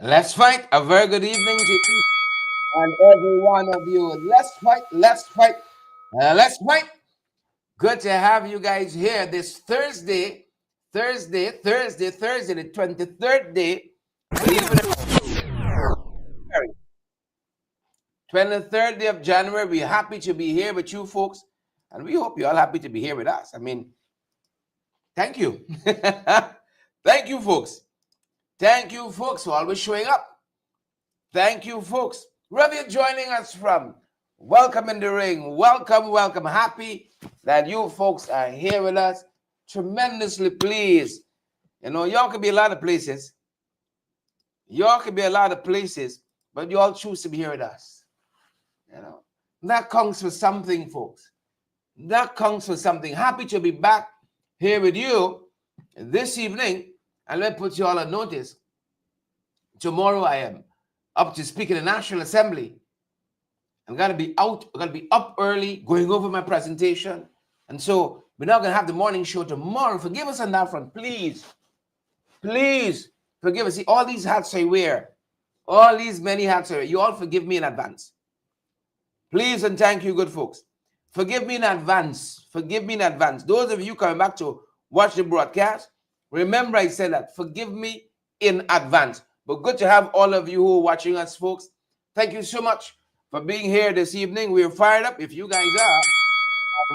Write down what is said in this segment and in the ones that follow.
Let's fight. A very good evening to each and every one of you. Let's fight. Let's fight. Let's fight. Good to have you guys here this Thursday, the 23rd day. Believe it or not, 23rd day of January. We're happy to be here with you folks. And we hope you're all happy to be here with us. I mean, thank you. Thank you, folks. Thank you, folks, for always showing up. Thank you, folks. Wherever you're joining us from, welcome in the ring. Welcome, welcome. Happy that you folks are here with us. Tremendously pleased. You know, y'all could be a lot of places. Y'all could be a lot of places, but you all choose to be here with us. You know, that counts for something, folks. That counts for something. Happy to be back here with you this evening. And let me put you all on notice. Tomorrow I am up to speak in the National Assembly. I'm going to be out. I'm going to be up early, going over my presentation. And so we're not going to have the morning show tomorrow. Forgive us on that front, please. Please forgive us. See, all these hats I wear, all these many hats I wear, you all forgive me in advance. Please and thank you, good folks. Forgive me in advance. Forgive me in advance. Those of you coming back to watch the broadcast, remember I said that. Forgive me in advance. But good to have all of you who are watching us, folks. Thank you so much for being here this evening. We're fired up. If you guys are,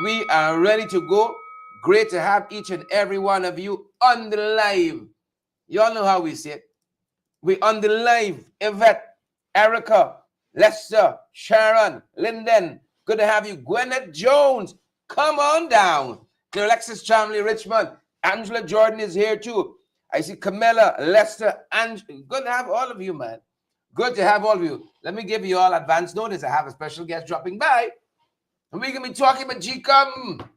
we are ready to go. Great to have each and every one of you on the live. You all know how we say it. We on the live. Yvette, Erica, Lester, Sharon, Linden. Good to have you. Gwyneth Jones, come on down. The Alexis Chamley, Richmond. Angela Jordan is here too. I see Camilla, Lester, and good to have all of you, man. Good to have all of you. Let me give you all advance notice. I have a special guest dropping by. And we're going to be talking about GECOM.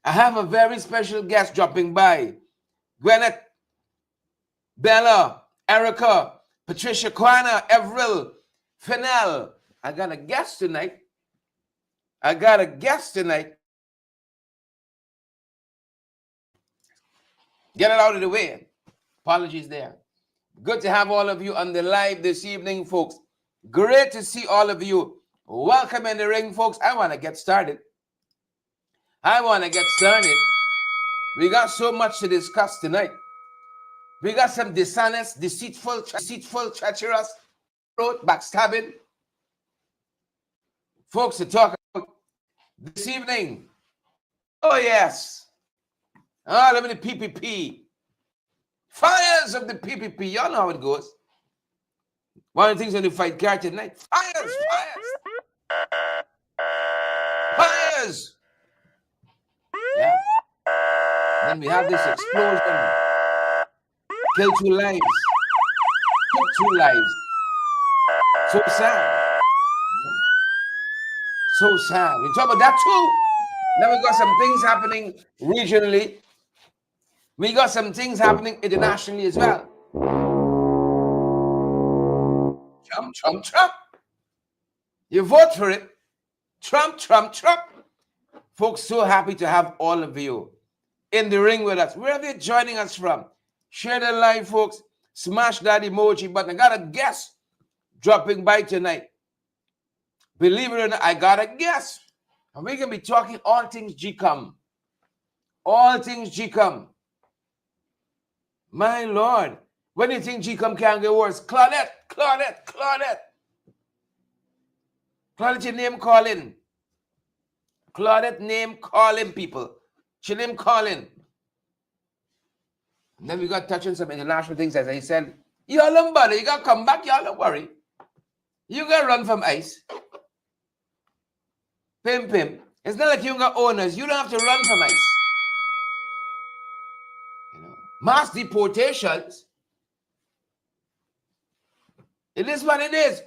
I have a very special guest dropping by. Gwyneth, Bella, Erica, Patricia Kwana, Everil, Fennell. I got a guest tonight. Get it out of the way. Apologies there. Good to have all of you on the live this evening, folks. Great to see all of you. Welcome in the ring, folks. I want to get started. We got so much to discuss tonight. We got some dishonest, deceitful, treacherous, backstabbing folks to talk about this evening. Oh, yes. Let me the PPP. Fires of the PPP. Y'all know how it goes. One of the things when you fight car tonight. Fires. Yeah. Then we have this explosion. Kill 2 lives. So sad. So sad. We talk about that too. Now we got some things happening regionally. We got some things happening internationally as well. Trump. You vote for it. Trump. Folks, so happy to have all of you in the ring with us. Wherever you're joining us from, share the live, folks. Smash that emoji button. I got a guest dropping by tonight. Believe it or not, I got a guest. And we're going to be talking all things GECOM. All things GECOM. My Lord. When do you think GECOM can get worse? Claudette, your name calling. Claudette name calling people. She name calling. And then we got touching some international things, as I said. Y'all don't bother. You got to come back. Y'all don't worry. You got to run from ICE. Pim. It's not like you got owners. You don't have to run from ICE. You know, mass deportations. It is what it is.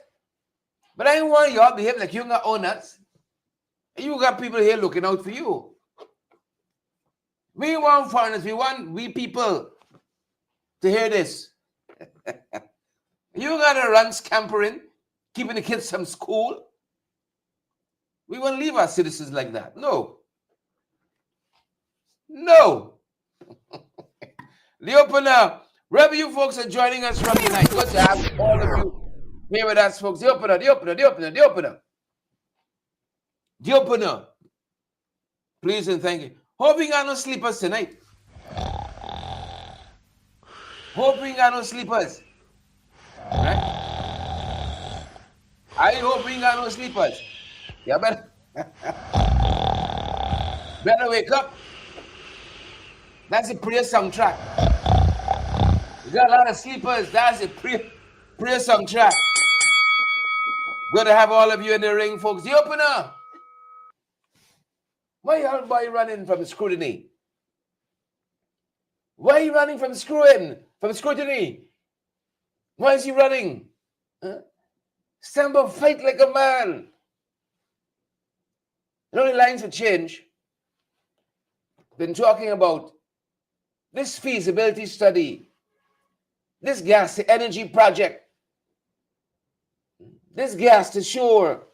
But I don't want y'all to behave like you got owners. You got people here looking out for you. We want foreigners. We people to hear this. You got to run scampering, keeping the kids from school. We won't leave our citizens like that. No. The opener Wherever you folks are joining us from tonight, good to have all of you here with us, folks. The opener, the opener, the opener, the opener. The opener. Please and thank you. Hoping I no sleepers tonight. Hoping I no sleepers. Right? I hoping I no sleepers. Yeah, better wake up. That's a prayer soundtrack. You got a lot of sleepers. That's a prayer soundtrack. Good to have all of you in the ring, folks. The opener. Why are boy running from scrutiny? Why are you running from scrutiny? Why is he running? Stand up, fight like a man. The only lines for change. Been talking about this feasibility study, this gas to energy project, this gas to shore.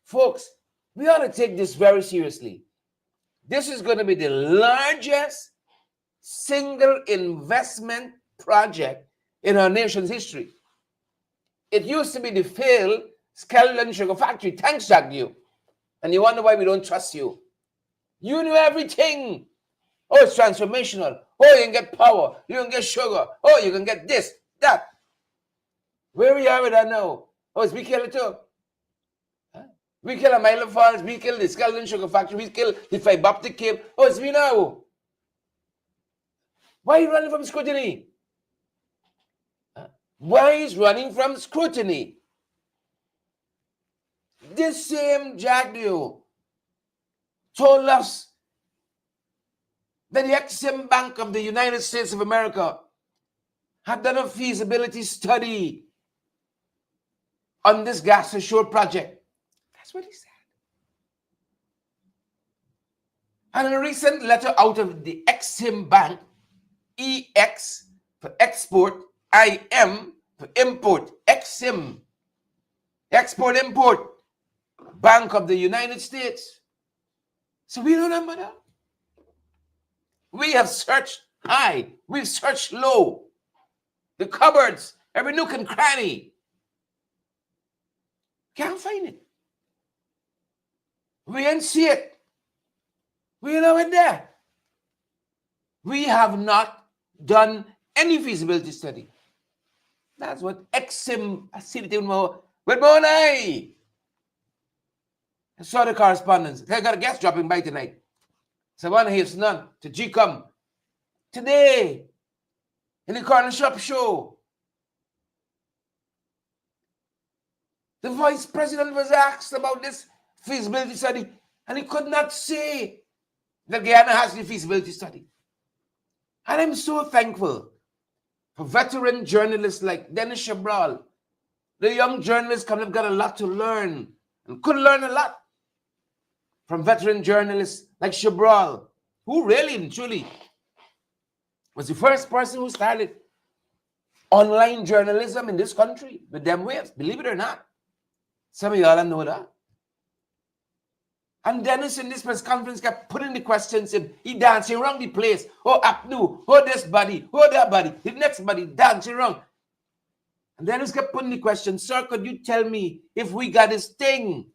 Folks, we ought to take this very seriously. This is going to be the largest single investment project in our nation's history. It used to be the failed Skeleton Sugar Factory. Thanks, Jack, you. And you wonder why we don't trust you. You knew everything. Oh, it's transformational. Oh, you can get power. You can get sugar. Oh, you can get this, that. Where we are with that now? Oh, it's we kill it too. Huh? We kill a Milo Falls. We kill the Skeleton Sugar Factory. We kill the fiber optic cable. Oh, it's we now. Why are you running from scrutiny? Huh? Why is running from scrutiny? This same Jagdio told us that the Exim Bank of the United States of America had done a feasibility study on this gas to shore project. That's what he said. And in a recent letter out of the Exim Bank, EX for export, IM for import, Exim, Export-Import Bank of the United States. So we remember that. We have searched high. We've searched low. The cupboards, every nook and cranny. Can't find it. We ain't see it. We know it there. We have not done any feasibility study. That's what Exim, I see it with my own eye. I saw the correspondence. I got a guest dropping by tonight. So I want to hear none to GECOM today in the corner shop show. The vice president was asked about this feasibility study, and he could not say that Guyana has the feasibility study. And I'm so thankful for veteran journalists like Dennis Chabral. The young journalists have got a lot to learn and could learn a lot from veteran journalists like Chabral, who really and truly was the first person who started online journalism in this country with them waves, believe it or not. Some of y'all know that. And Dennis in this press conference kept putting the questions in. He dancing around the place. Oh, Apnu, oh, this body, oh, that body, the next body dancing around. And Dennis kept putting the question, sir, could you tell me if we got this thing?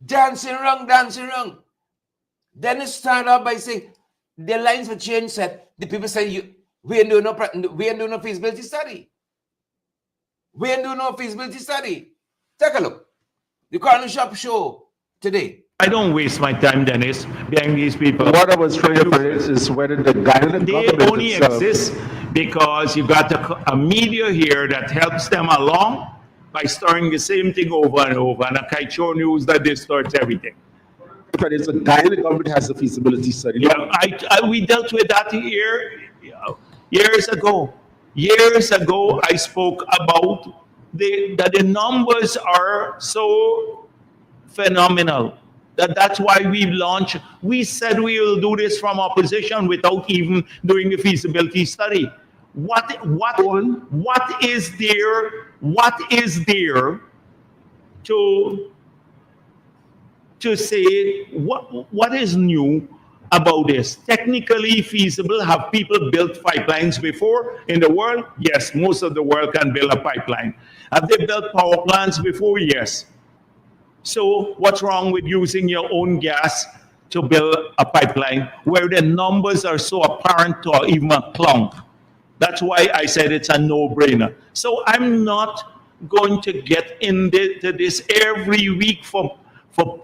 Dancing around. Dennis started off by saying, the lines were changed, said, the people say, we ain't doing no feasibility study. We ain't doing no feasibility study. Take a look. The corner shop show today. I don't waste my time, Dennis, behind these people. What I was trying to predict is whether the Guyana They government only itself, exist because you got a media here that helps them along by storing the same thing over and over, and a Kaicho news that distorts everything. but it's the Guyana government has the feasibility study. Yeah, we dealt with that here years ago. Years ago, I spoke about that the numbers are so phenomenal. That's why we've launched. We said we will do this from opposition without even doing a feasibility study. What is there? What is there to say what is new about this. Technically feasible. Have people built pipelines before in the world? Yes, most of the world can build a pipeline. Have they built power plants before? Yes. So what's wrong with using your own gas to build a pipeline where the numbers are so apparent to even a clown? That's why I said it's a no-brainer. So I'm not going to get into this every week for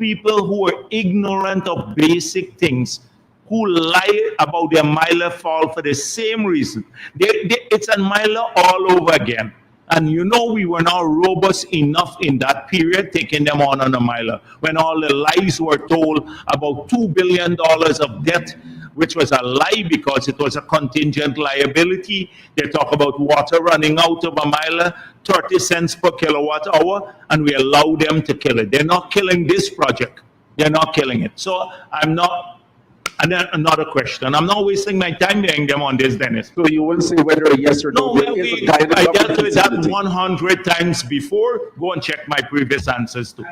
people who are ignorant of basic things, who lie about their miler fall for the same reason. It's a miler all over again. And you know we were not robust enough in that period taking them on a miler when all the lies were told about $2 billion of debt, which was a lie because it was a contingent liability. They talk about water running out of a miler, 30 cents per kilowatt hour, and we allow them to kill it. They're not killing this project. They're not killing it. So I'm not. And then another question. I'm not wasting my time getting them on this, Dennis. So you will say whether a yes or no. No, I dealt with that 100 times before. Go and check my previous answers too.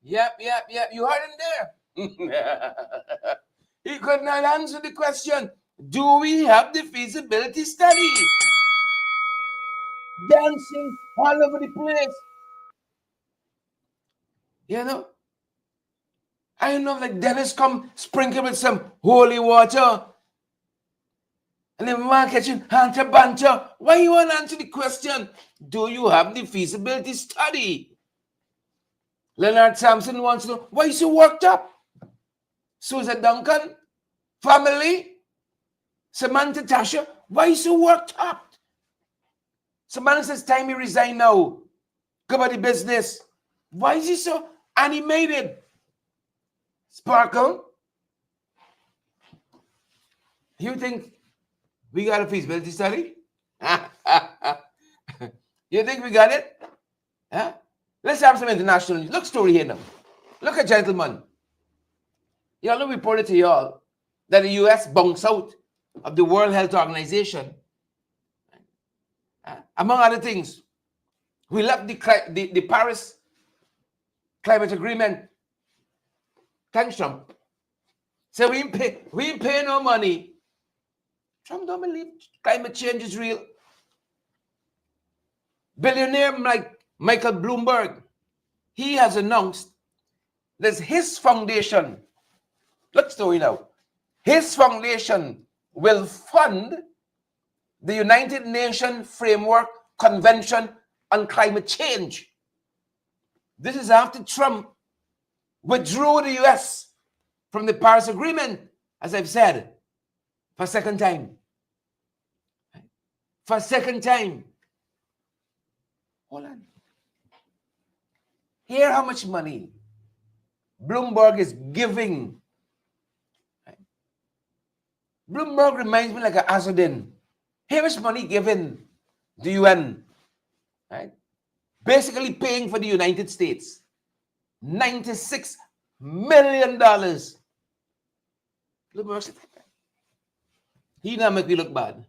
Yep. You heard him there. He could not answer the question. Do we have the feasibility study? Dancing all over the place. You know? I know, like Dennis come sprinkle with some holy water. And then man catching hunter banter. Why you want to answer the question? Do you have the feasibility study? Leonard Sampson wants to know, why you so worked up? Susan Duncan, family, Samantha Tasha, why you so worked up? Samantha says, time you resign now. Go about the business. Why is he so animated? Sparkle, you think we got a feasibility study? You think we got it? Huh? Let's have some international news. Look story here now. Look at gentlemen. Y'all know we reported to y'all that the US bunks out of the World Health Organization. Among other things, we left the Paris Climate Agreement. Thanks, Trump. So we ain't pay no money. Trump don't believe climate change is real. Billionaire like Michael Bloomberg, he has announced that his foundation, look story now, his foundation will fund the United Nations Framework Convention on Climate Change. This is after Trump withdrew the US from the Paris Agreement, as I've said, for a second time. For a second time. Hold on. Hear how much money Bloomberg is giving. Bloomberg reminds me like a Azudin. Hear how much money given the UN. Right? Basically paying for the United States. $96 million. Bloomberg said, he not make me look bad.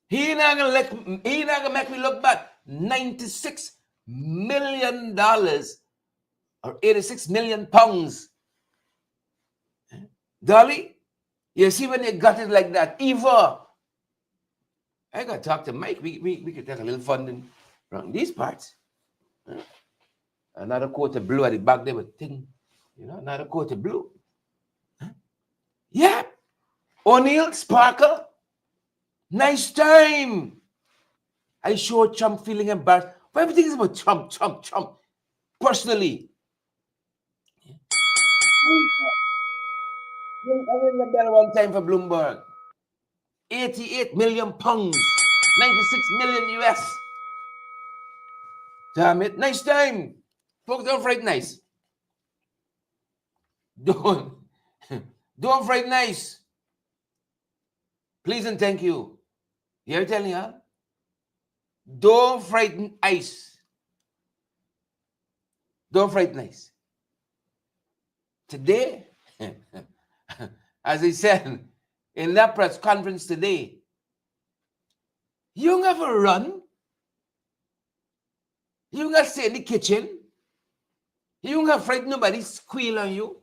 He not gonna make me look bad. $96 million or 86 million pounds. Dolly, you see when you got it like that, Eva. I gotta talk to Mike. We could take a little funding around these parts. Another coat of blue at the back there with thing, another coat of blue. Yeah. O'Neill, Sparkle, nice time. I show Trump feeling embarrassed. But everything is about Trump. Personally. I remember one time for Bloomberg. 88 million pounds. 96 million US. Damn it. Nice time. Folks, don't fright nice. Don't fright nice. Please and thank you. You hear me telling you? Don't frighten ice. Don't frighten ice. Today, as I said in that press conference today, you don't have to run. You don't have to stay in the kitchen. You don't have to frighten nobody squeal on you.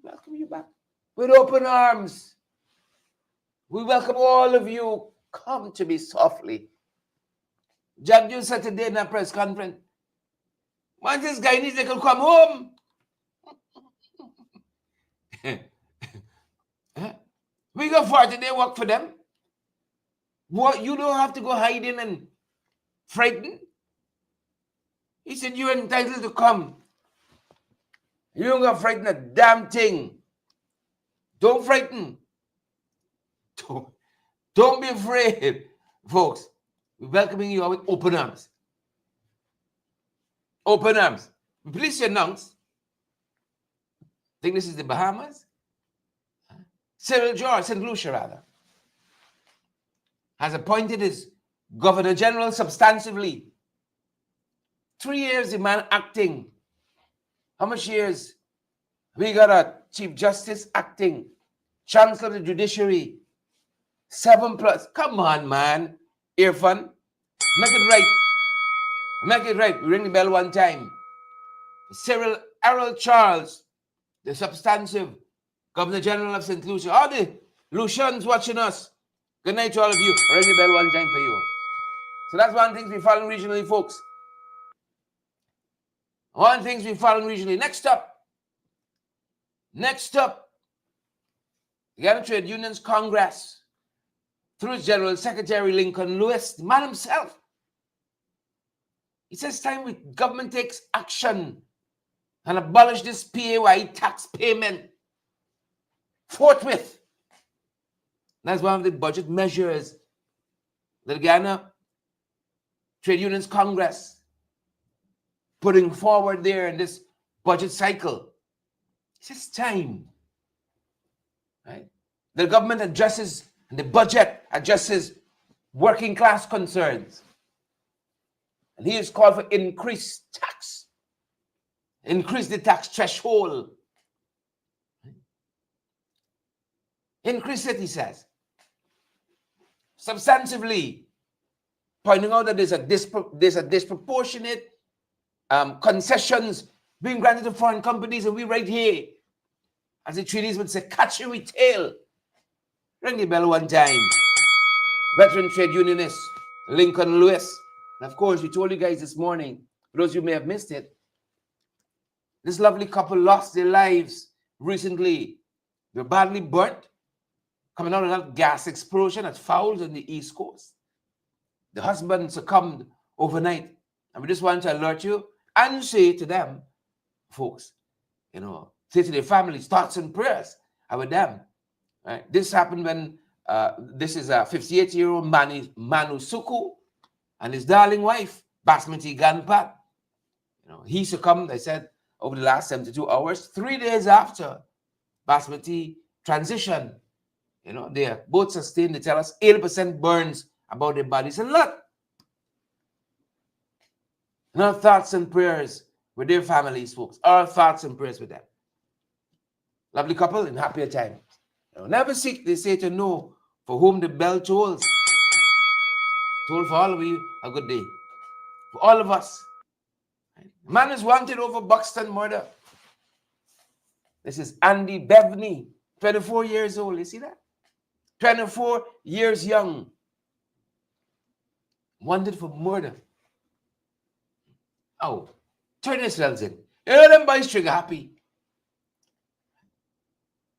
welcome you back with open arms. We welcome all of you. Come to me softly. Jack Jones said today in a press conference, once this guy needs, they can come home. We go for today, work for them. What, you don't have to go hiding and frighten. He said, you're entitled to come. You don't go frighten a damn thing. Don't frighten. Don't be afraid, folks. We're welcoming you with open arms. Open arms. Please announce. I think this is the Bahamas. Cyril George, St. Lucia rather, has appointed his Governor General substantively. 3 years the man acting. How much years? We got a Chief Justice acting. Chancellor of the Judiciary. 7+. Come on, man. Irfan. Make it right. Make it right. We ring the bell one time. Cyril Harold Charles, the substantive Governor General of St. Lucia. All the Lucians watching us. Good night to all of you. Ring the bell one time for you. So that's one thing we follow regionally, folks. One thing we follow regionally. Next up, the Ghana Trade Unions Congress, through its General Secretary Lincoln Lewis, the man himself. He says time the government takes action and abolish this PAYE tax payment forthwith. That's one of the budget measures that the Ghana Trade Unions Congress putting forward there in this budget cycle. It's just time. Right? The government addresses, and the budget addresses working class concerns. And he has called for increased tax. Increase the tax threshold. Increase it, he says. Substantively, pointing out that there's a disproportionate concessions being granted to foreign companies, and we right here, as the treaties would say, catch you with tail. Ring the bell one time. Veteran trade unionist Lincoln Lewis. And of course, we told you guys this morning, for those of you who may have missed it, this lovely couple lost their lives recently. They were badly burnt, coming out of that gas explosion at Fowles on the East Coast. The husband succumbed overnight. And we just want to alert you and say to them, folks, say to their families, thoughts and prayers are with them. Right? This happened when this is a 58-year-old Manu Suku and his darling wife, Basmati Ganpat. He succumbed, I said, over the last 72 hours, 3 days after Basmati transition. They both sustained, they tell us, 80% burns about their bodies. A lot. And our thoughts and prayers with their families, folks. Our thoughts and prayers with them. Lovely couple in happier times. Never seek, they say, to know for whom the bell tolls. Toll for all of you a good day. For all of us. Man is wanted over Buxton murder. This is Andy Bevney, 24 years old. You see that? 24 years young. Wanted for murder. Oh, turn yourselves in. Them boys trigger happy.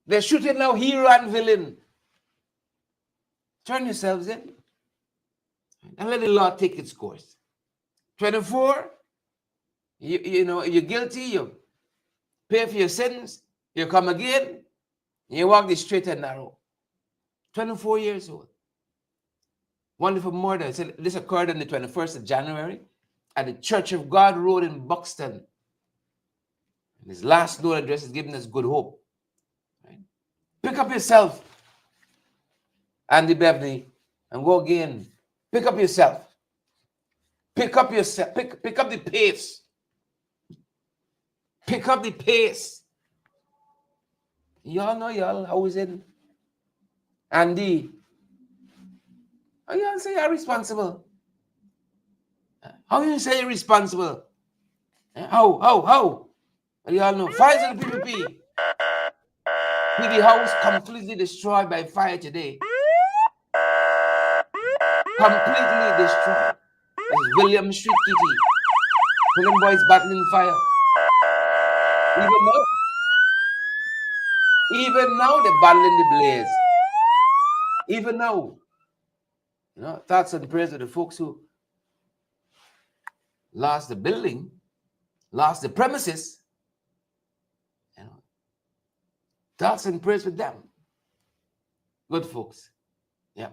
They're shooting now hero and villain. Turn yourselves in. And let the law take its course. 24, you're guilty, you pay for your sins, you come again, you walk the straight and narrow. 24 years old. Wanted for murder. So this occurred on the 21st of January at the Church of God Road in Buxton. And his last known address is giving us good hope. Right? Pick up yourself, Andy Bevney, and go again. Pick up yourself. Pick up yourself. Pick up the pace. Pick up the pace. Y'all know y'all how is it? Andy. How you say you're responsible? How you say you're responsible? How? Well, y'all know. Files of the PPP. See the house completely destroyed by fire today. Completely destroyed. It's William Street, Kitty. William boys battling fire. Even now they're battling the blaze. Even now. You know, thoughts and prayers of the folks who lost the building, lost the premises. You know, thoughts and prayers with them. Good folks. Yeah.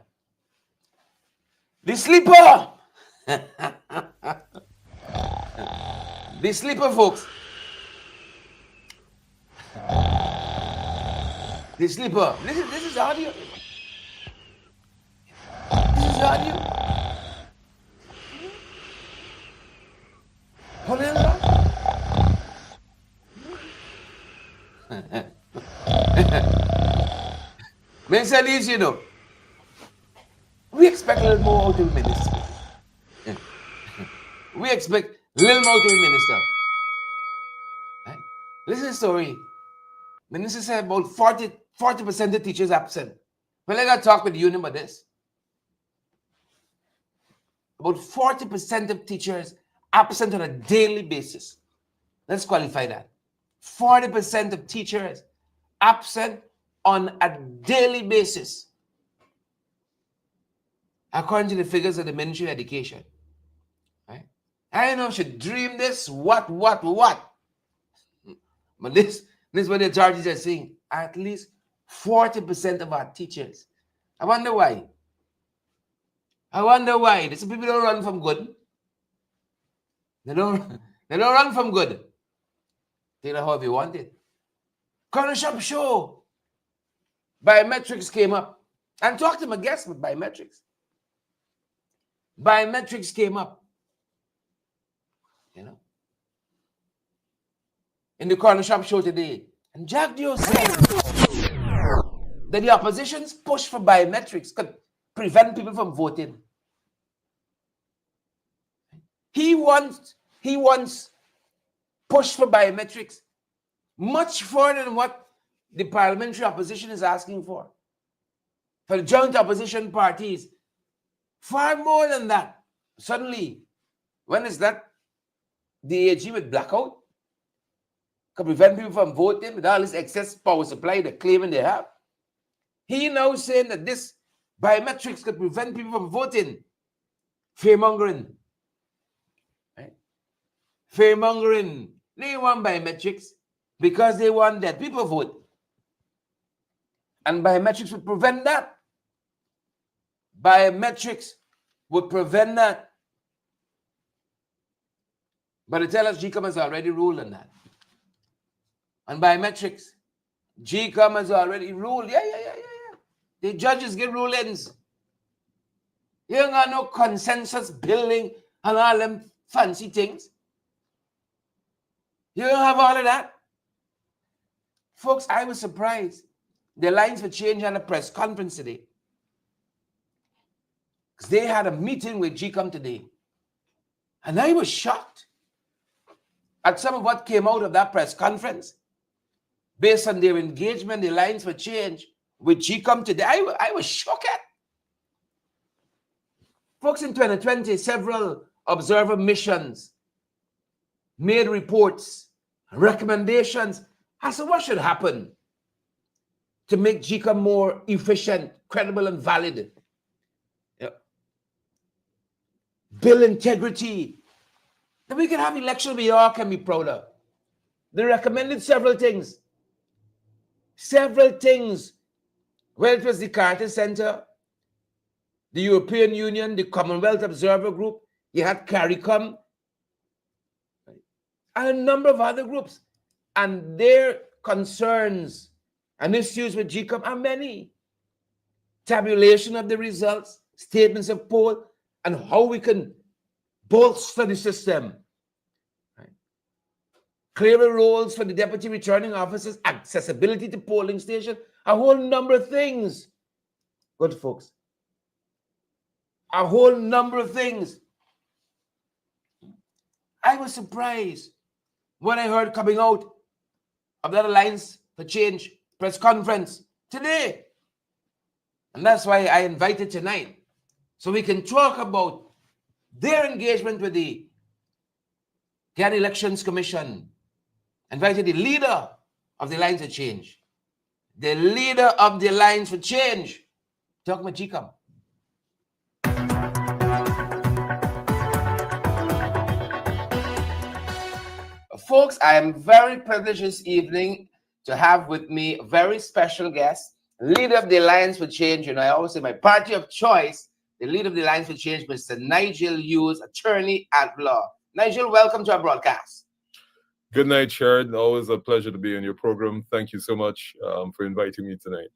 The sleeper. The sleeper, folks. The sleeper. This is audio. This is audio. Hold on. Minister Leeds, you know, we expect a little more out of minister. We expect a little more out of minister. Right? Listen to the story. Minister said about 40% of teachers absent. Well, I got to talk with the union about this. About 40% of teachers absent on a daily basis. Let's qualify that. 40% of teachers absent on a daily basis, according to the figures of the Ministry of Education. Right? I don't know if you dream this, what? But this is what the authorities are saying. At least 40% of our teachers. I wonder why. These people don't run from good. They don't run from good. Take it however you want it. Corner Shop show. Biometrics came up. And talk to my guest with biometrics. Biometrics came up. You know. In the Corner Shop show today. And Jack Dio said that the opposition's push for biometrics could prevent people from voting. He wants push for biometrics much further than what the parliamentary opposition is asking for. For the joint opposition parties, far more than that. Suddenly, when is that? The AG with blackout could prevent people from voting with all this excess power supply they're claiming they have. He now saying that this biometrics could prevent people from voting. Fear-mongering. Right? Fear-mongering. They want biometrics because they want that people vote. And biometrics would prevent that. Biometrics would prevent that. But they tell us GECOM has already ruled on that. On biometrics, GECOM has already ruled. Yeah. The judges give rulings. You don't got no consensus building and all them fancy things. You don't have all of that. Folks, I was surprised. The lines for change had a press conference today. Because they had a meeting with GECOM today. And I was shocked at some of what came out of that press conference based on their engagement, the lines for change with GECOM today. I was shocked at. Folks, in 2020, several observer missions made reports, recommendations as to what should happen to make GECOM more efficient, credible, and valid. Bill integrity, that we can have election we all can be proud of. They recommended several things. Well, it was the Carter Center, the European Union, the Commonwealth Observer Group, you had CARICOM, and a number of other groups. And their concerns and issues with GECOM are many. Tabulation of the results, statements of poll, and how we can bolster the system. Right? Clearer roles for the deputy returning officers, accessibility to polling station, a whole number of things. Good folks. A whole number of things. I was surprised when I heard coming out of that Alliance for Change press conference today. And that's why I invited tonight, so we can talk about their engagement with the Ghana Elections Commission. Invited the leader of the Alliance for Change. The leader of the Alliance for Change. Talk about GECOM. Folks, I am very privileged this evening to have with me a very special guest, leader of the Alliance for Change. I always say my party of choice, the leader of the Alliance for Change, Mr. Nigel Hughes, attorney at law. Nigel, welcome to our broadcast. Good night, Sharon. Always a pleasure to be on your program. Thank you so much for inviting me tonight.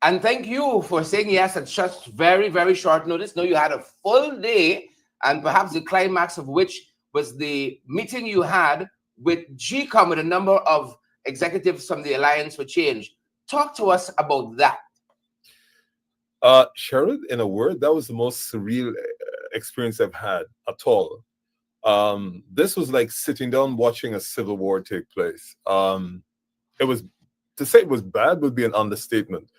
And thank you for saying yes at such very, very short notice. No, you had a full day, and perhaps the climax of which was the meeting you had with GECOM, with a number of executives from the Alliance for Change. Talk to us about that. Sharon, in a word, that was the most surreal experience I've had at all. This was like sitting down watching a civil war take place. It was, to say it was bad would be an understatement.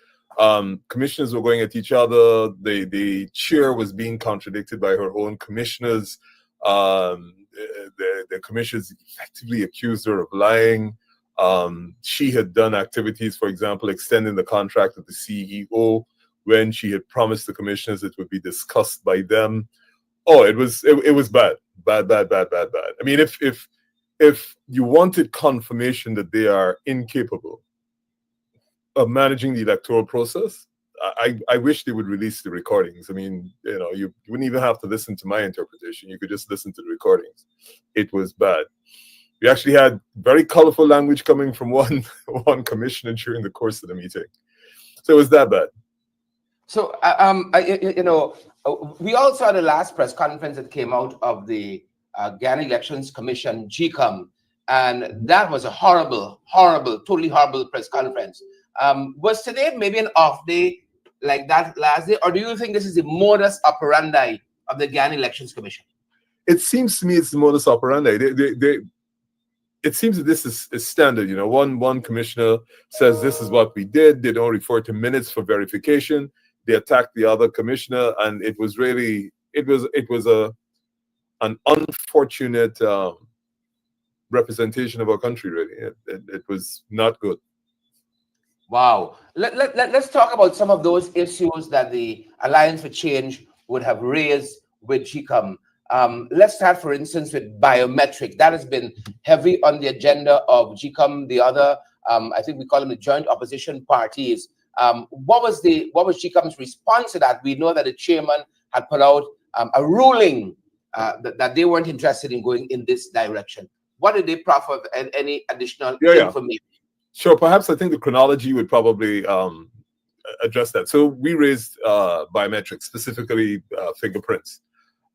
Commissioners were going at each other. The chair was being contradicted by her own commissioners. The commissioners effectively accused her of lying. She had done activities, for example, extending the contract of the CEO when she had promised the commissioners it would be discussed by them. Oh, it was bad. Bad. I mean, if you wanted confirmation that they are incapable of managing the electoral process, I wish they would release the recordings. I mean, you wouldn't even have to listen to my interpretation. You could just listen to the recordings. It was bad. We actually had very colorful language coming from one commissioner during the course of the meeting. So it was that bad. So, we all saw the last press conference that came out of the Ghana Elections Commission, GECOM, and that was a horrible, totally horrible press conference. Was today maybe an off day like that last day, or do you think this is the modus operandi of the Ghana Elections Commission? It seems to me it's the modus operandi. It seems that this is standard. One commissioner says this is what we did. They don't refer to minutes for verification. They attacked the other commissioner, and it was really an unfortunate representation of our country. Really, it was not good. Wow. Let's talk about some of those issues that the Alliance for Change would have raised with GECOM. Let's start, for instance, with biometric. That has been heavy on the agenda of GECOM, the other, I think we call them the joint opposition parties. What was GECOM's response to that? We know that the chairman had put out a ruling that they weren't interested in going in this direction. What did they proffer, and any additional information? Sure. Perhaps I think the chronology would probably address that. So we raised biometrics, specifically fingerprints,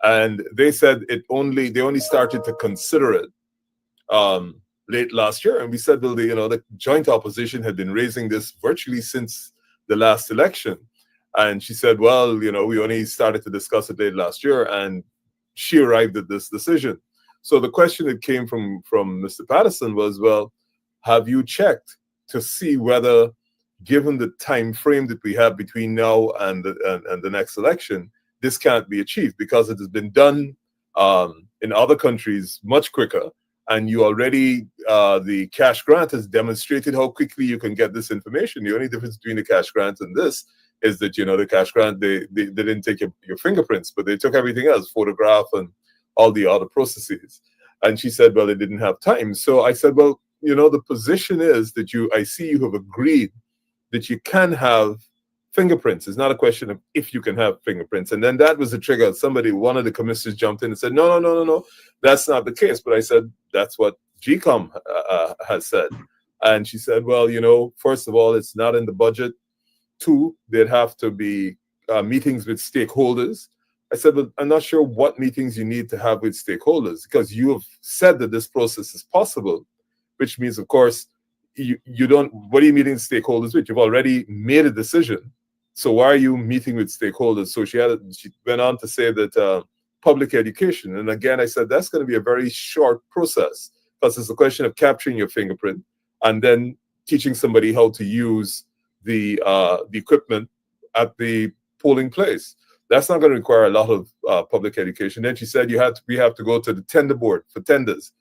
and they said they only started to consider it late last year. And we said, well, the joint opposition had been raising this virtually since the last election. And she said, well, we only started to discuss it late last year, and she arrived at this decision. So the question that came from Mr. Patterson was, well, have you checked to see whether, given the time frame that we have between now and the next election, this can't be achieved, because it has been done in other countries much quicker, and you already, the cash grant has demonstrated how quickly you can get this information. The only difference between the cash grant and this is that, the cash grant, they didn't take your fingerprints, but they took everything else, photograph and all the other processes. And she said, well, they didn't have time. So I said, well, the position is that I see you have agreed that you can have fingerprints. It's not a question of if you can have fingerprints. And then that was the trigger. One of the commissioners jumped in and said, no, that's not the case. But I said, that's what GECOM has said. And she said, well, first of all, it's not in the budget. 2, there'd have to be meetings with stakeholders. I said, but I'm not sure what meetings you need to have with stakeholders, because you have said that this process is possible, which means, of course, you don't, what are you meeting stakeholders with? You've already made a decision. So why are you meeting with stakeholders? So she went on to say that public education. And again, I said, that's going to be a very short process, because it's a question of capturing your fingerprint and then teaching somebody how to use the equipment at the polling place. That's not going to require a lot of public education. Then she said we have to go to the tender board for tenders.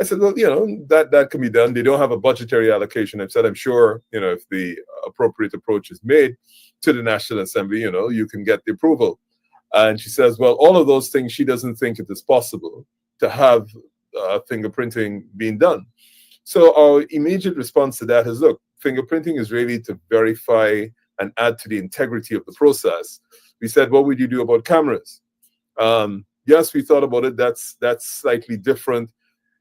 I said, well, that can be done. They don't have a budgetary allocation. I said, I'm sure, if the appropriate approach is made to the National Assembly, you can get the approval. And she says, well, all of those things, she doesn't think it is possible to have fingerprinting being done. So our immediate response to that is, look, fingerprinting is really to verify and add to the integrity of the process. We said, what would you do about cameras? Yes, we thought about it. That's slightly different.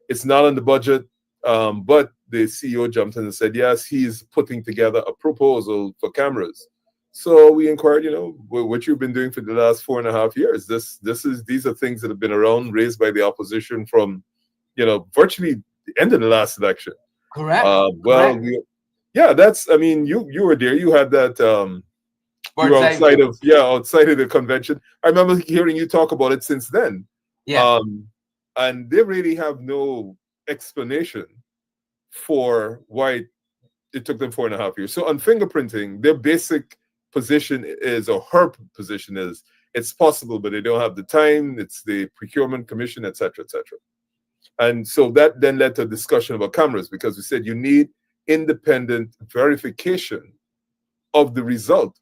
It's not on the budget, but the CEO jumped in and said, yes, he's putting together a proposal for cameras. So we inquired, what you've been doing for the last 4.5 years. These are things that have been around, raised by the opposition from, virtually the end of the last election. Correct. Correct. You were there. You had that. You were outside of the convention. I remember hearing you talk about it since then. Yeah. And they really have no explanation for why it took them 4.5 years. So on fingerprinting, their basic position is, or her position is, it's possible, but they don't have the time. It's the procurement commission, et cetera, et cetera. And so that then led to a discussion about cameras, because we said you need independent verification of the result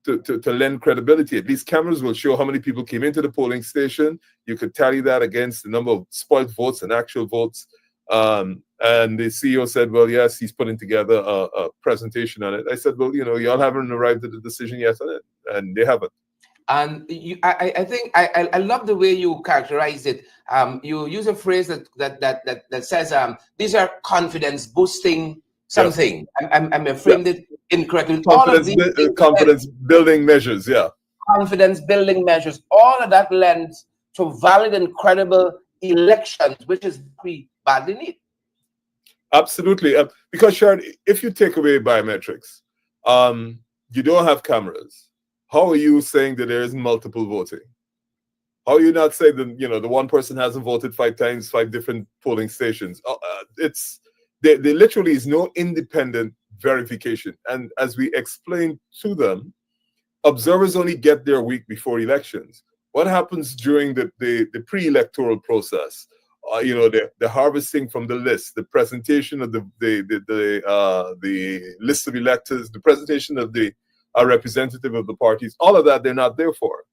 to lend credibility. At least cameras will show how many people came into the polling station. You could tally that against the number of spoiled votes and actual votes. And the CEO said, well, yes, he's putting together a presentation on it. I said, well, y'all haven't arrived at a decision yet on it, and they haven't. And I think I love the way you characterize it. You use a phrase that says these are confidence boosting something. Yes. I framed it incorrectly. Confidence building measures. Yeah. Confidence building measures. All of that lends to valid and credible elections, which is we badly need. Absolutely, because Sharon, if you take away biometrics, you don't have cameras. How are you saying that there isn't multiple voting? How are you not saying that the one person hasn't voted 5 times, 5 different polling stations? There literally is no independent verification. And as we explained to them, observers only get there a week before elections. What happens during the pre-electoral process? The harvesting from the list, the presentation of the list of electors, the presentation of the representative of the parties, all of that they're not there for.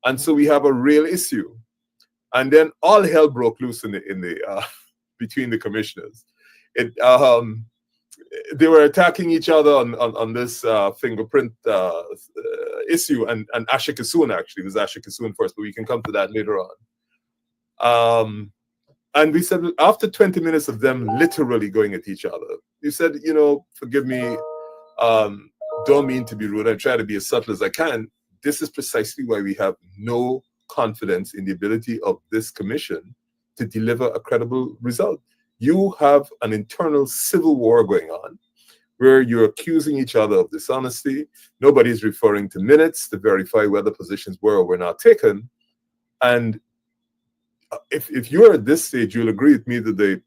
And so we have a real issue. And then all hell broke loose in the between the commissioners. They were attacking each other on this fingerprint issue, and Asha Kissoon, actually. It was Asha Kissoon first, but we can come to that later on. And we said, after 20 minutes of them literally going at each other, you said, forgive me, don't mean to be rude, I try to be as subtle as I can. This is precisely why we have no confidence in the ability of this commission to deliver a credible result. You have an internal civil war going on where you're accusing each other of dishonesty. Nobody's referring to minutes to verify whether positions were or were not taken. And if you're at this stage, you'll agree with me that the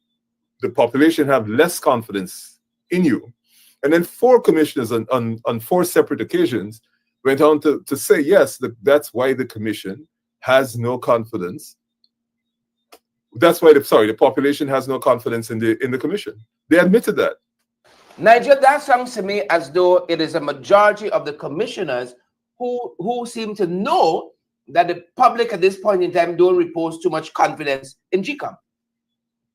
population have less confidence in you. And then 4 commissioners on 4 separate occasions went on to say, yes, that's why the commission has no confidence. That's why the population has no confidence in the commission. They admitted that. Nigel, that sounds to me as though it is a majority of the commissioners who seem to know that the public at this point in time don't repose too much confidence in GECOM.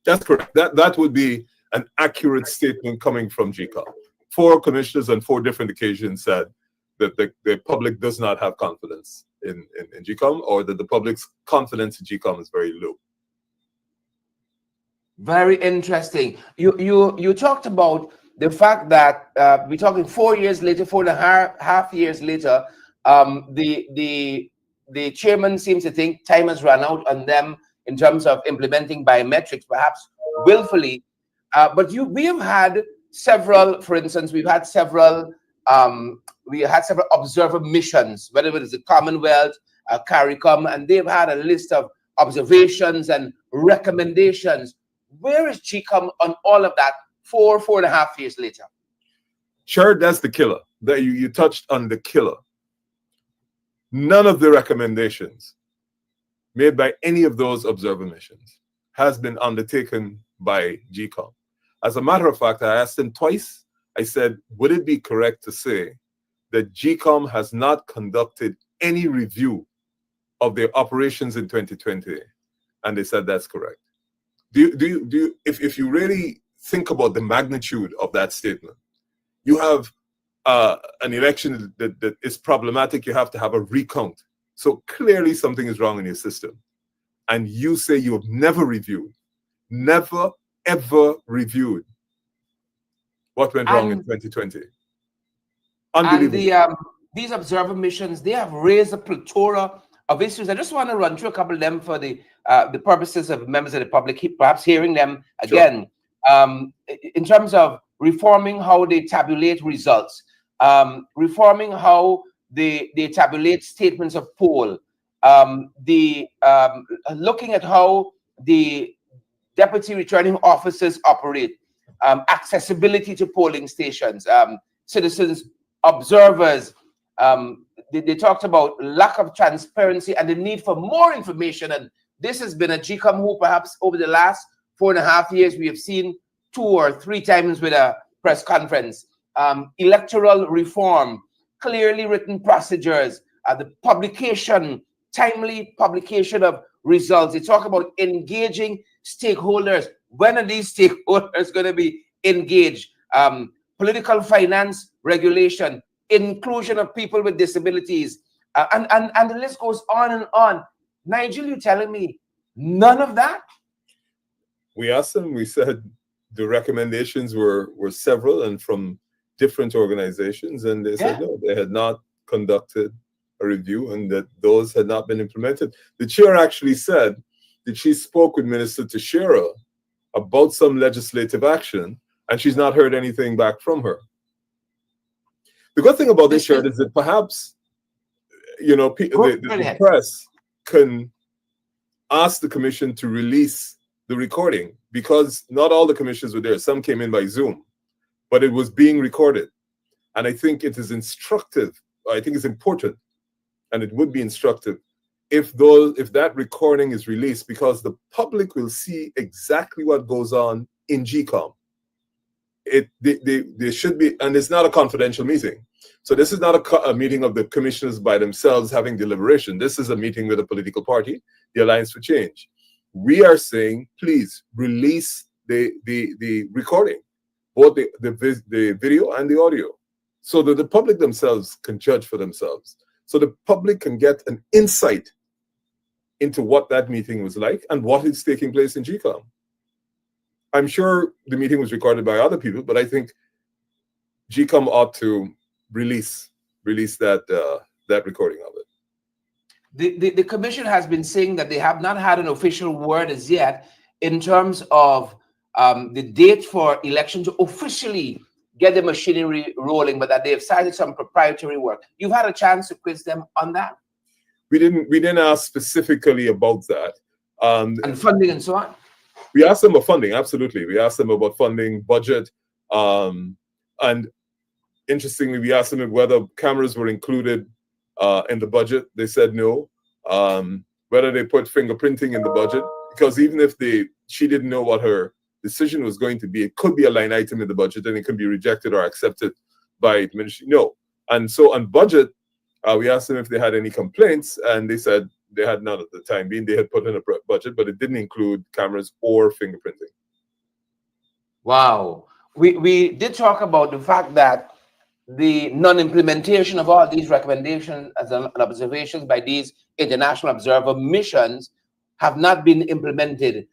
That's correct. That would be an accurate statement coming from GECOM. 4 commissioners on 4 different occasions said that the public does not have confidence in GECOM, or that the public's confidence in GECOM is very low. Very interesting. You talked about the fact that we're talking 4 years later, 4.5 years later, the chairman seems to think time has run out on them in terms of implementing biometrics, perhaps willfully. But we have had several, for instance, we had several observer missions, whether it was the Commonwealth, CARICOM, and they've had a list of observations and recommendations. Where is GECOM on all of that four and a half years later? Sure, that's the killer. That you touched on the killer. None of the recommendations made by any of those observer missions has been undertaken by GECOM. As a matter of fact, I asked them twice. I said, would it be correct to say that GECOM has not conducted any review of their operations in 2020? And they said that's correct. If you really think about the magnitude of that statement, you have an election that is problematic, you have to have a recount. So clearly something is wrong in your system. And you say you have never reviewed, never, ever reviewed what went wrong in 2020. Unbelievable. And these observer missions, they have raised a plethora of issues. I just want to run through a couple of them for the purposes of members of the public, perhaps hearing them again. Sure. In terms of reforming how they tabulate results, reforming how they tabulate statements of poll, looking at how the deputy returning officers operate, accessibility to polling stations, citizens, observers. They talked about lack of transparency and the need for more information. And this has been a GECOM who perhaps over the last 4.5 years, we have seen 2 or 3 times with a press conference. Electoral reform, clearly written procedures, the publication, timely publication of results. They talk about engaging stakeholders. When are these stakeholders going to be engaged? Political finance regulation, inclusion of people with disabilities, and the list goes on and on. Nigel, you telling me none of that? We asked them, we said the recommendations were several and from different organizations, and they said no, they had not conducted a review and that those had not been implemented. The chair actually said that she spoke with Minister Teixeira about some legislative action, and she's not heard anything back from her. The good thing about this, Chair, is that perhaps, you know, the press can ask the commission to release the recording, because not all the commissioners were there. Some came in by Zoom, but it was being recorded. And I think it is instructive. I think it's important, and it would be instructive if that recording is released, because the public will see exactly what goes on in GECOM. There should be, and it's not a confidential meeting. So this is not a meeting of the commissioners by themselves having deliberation. This is a meeting with a political party, the Alliance for Change. We are saying, please release the recording, both the video and the audio, so that the public themselves can judge for themselves. So the public can get an insight into what that meeting was like and what is taking place in GECOM. I'm sure the meeting was recorded by other people, but I think GECOM ought to release that recording of it. The commission has been saying that they have not had an official word as yet in terms of the date for election to officially get the machinery rolling, but that they have started some proprietary work. You've had a chance to quiz them on that? We didn't ask specifically about that. And funding and so on? We asked them about funding, absolutely. We asked them about funding, budget, and interestingly, we asked them whether cameras were included in the budget. They said no. Whether they put fingerprinting in the budget, because even if she didn't know what her decision was going to be, it could be a line item in the budget and it can be rejected or accepted by the ministry. No. And so on budget, we asked them if they had any complaints, and they said they had none at the time being. They had put in a budget, but it didn't include cameras or fingerprinting. Wow. We did talk about the fact that the non-implementation of all these recommendations and observations by these international observer missions have not been implemented.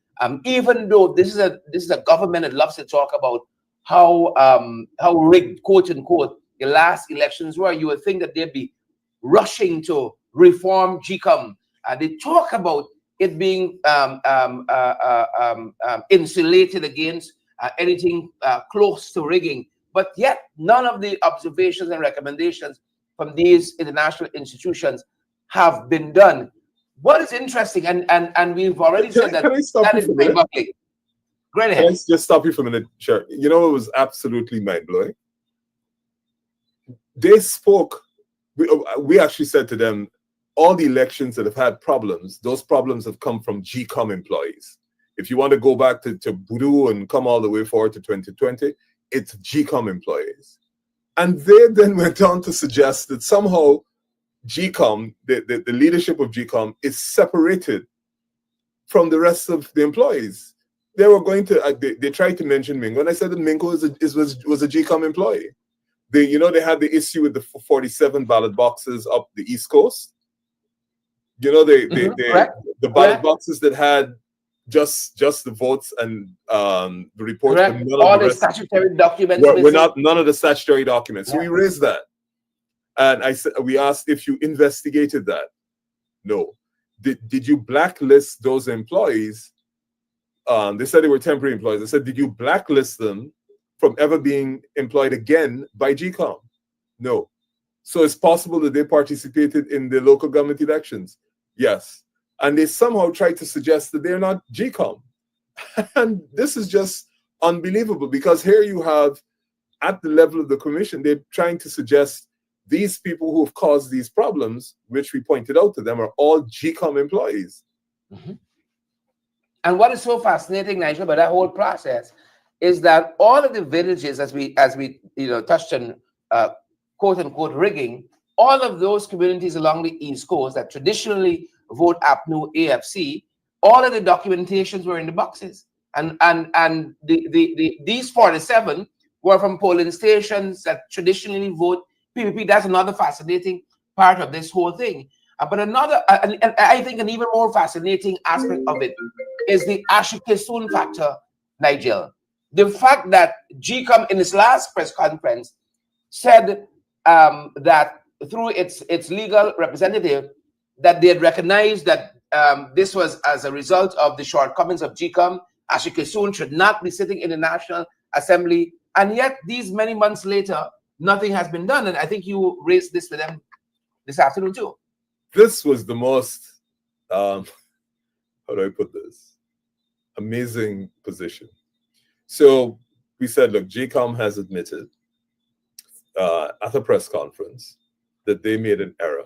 Even though this is a government that loves to talk about how rigged, quote unquote, the last elections were, you would think that they'd be rushing to reform GECOM. They talk about it being insulated against anything close to rigging, but yet none of the observations and recommendations from these international institutions have been done. What is interesting, and we've already said that can I stop that you is for a minute? mind-boggling. Great Can I ahead. just stop you for a minute, Chair? You know, it was absolutely mind-blowing. They spoke, we actually said to them, all the elections that have had problems, those problems have come from GECOM employees. If you want to go back to Voodoo and come all the way forward to 2020, it's GECOM employees. And they then went on to suggest that somehow GECOM, the leadership of GECOM, is separated from the rest of the employees. They were going to, they tried to mention Mingo, and I said that Mingo was a GECOM employee. They had the issue with the 47 ballot boxes up the East Coast. You know, the ballot boxes that had just the votes and the reports, but none all of the the rest statutory documents were not, none of the statutory documents. So we raised that, and we asked if you investigated that. No. Did you blacklist those employees? They said they were temporary employees. I said, did you blacklist them from ever being employed again by GECOM? No. So it's possible that they participated in the local government elections. Yes. And they somehow tried to suggest that they're not GECOM. And this is just unbelievable, because here you have, at the level of the commission, they're trying to suggest these people who have caused these problems, which we pointed out to them, are all GECOM employees. Mm-hmm. And what is so fascinating, Nigel, about that whole process is that all of the villages, as we touched on, quote unquote rigging, all of those communities along the East Coast that traditionally vote APNU AFC, all of the documentations were in the boxes, and these 47 were from polling stations that traditionally vote PPP. That's another fascinating part of this whole thing. But another, and I think an even more fascinating aspect of it is the Ashikesun factor, Nigel. The fact that GECOM in its last press conference said that through its legal representative that they had recognized that this was as a result of the shortcomings of GECOM. Ashikesun should not be sitting in the National Assembly, and yet these many months later, nothing has been done. And I think you raised this with them this afternoon too. This was the most, how do I put this, amazing position. So we said, look, GECOM has admitted at a press conference that they made an error.